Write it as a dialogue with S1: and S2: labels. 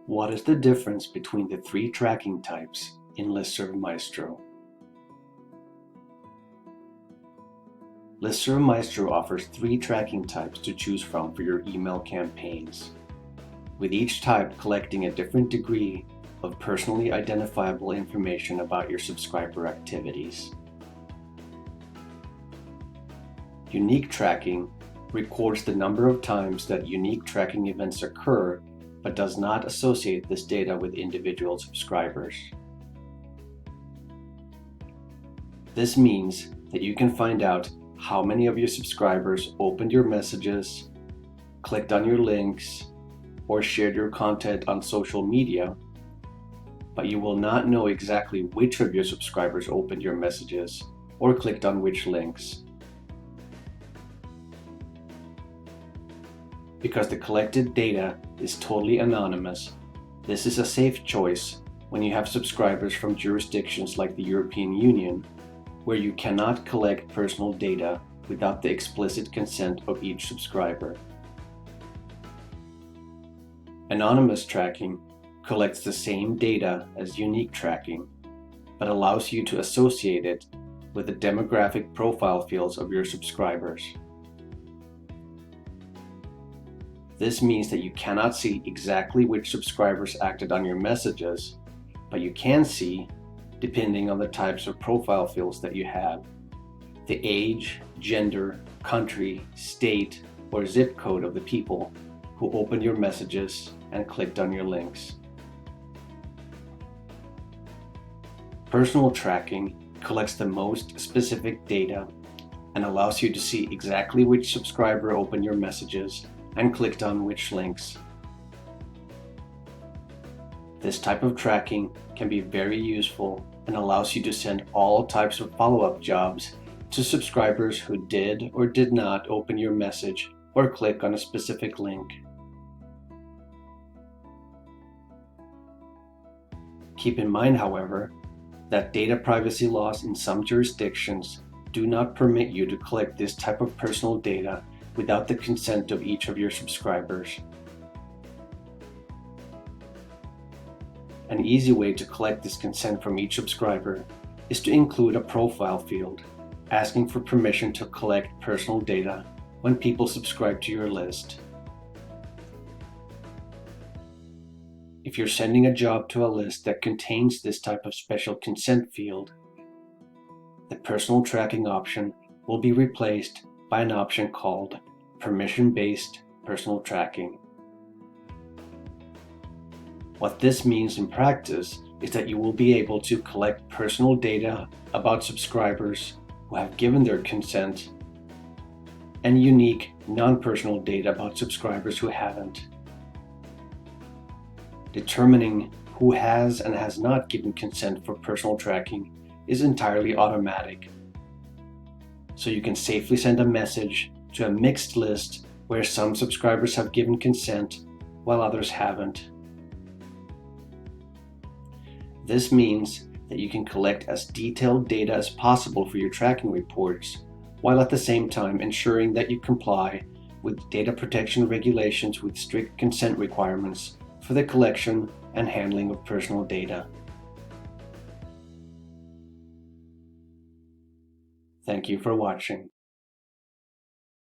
S1: What is the difference between the three tracking types in LISTSERV Maestro? LISTSERV Maestro offers three tracking types to choose from for your email campaigns, with each type collecting a different degree of personally identifiable information about your subscriber activities. Unique tracking records the number of times that unique tracking events occur, but does not associate this data with individual subscribers. This means that you can find out how many of your subscribers opened your messages, clicked on your links, or shared your content on social media, but you will not know exactly which of your subscribers opened your messages or clicked on which links. Because the collected data is totally anonymous, this is a safe choice when you have subscribers from jurisdictions like the European Union, where you cannot collect personal data without the explicit consent of each subscriber. Anonymous tracking collects the same data as unique tracking, but allows you to associate it with the demographic profile fields of your subscribers. This means that you cannot see exactly which subscribers acted on your messages, but you can see, depending on the types of profile fields that you have, the age, gender, country, state, or zip code of the people who opened your messages and clicked on your links. Personal tracking collects the most specific data and allows you to see exactly which subscriber opened your messages and clicked on which links. This type of tracking can be very useful and allows you to send all types of follow-up jobs to subscribers who did or did not open your message or click on a specific link. Keep in mind, however, that data privacy laws in some jurisdictions do not permit you to collect this type of personal data without the consent of each of your subscribers. An easy way to collect this consent from each subscriber is to include a profile field asking for permission to collect personal data when people subscribe to your list. If you're sending a job to a list that contains this type of special consent field, the personal tracking option will be replaced by an option called permission-based personal tracking. What this means in practice is that you will be able to collect personal data about subscribers who have given their consent and unique non-personal data about subscribers who haven't. Determining who has and has not given consent for personal tracking is entirely automatic, so you can safely send a message to a mixed list where some subscribers have given consent while others haven't. This means that you can collect as detailed data as possible for your tracking reports, while at the same time ensuring that you comply with data protection regulations with strict consent requirements for the collection and handling of personal data. Thank you for watching.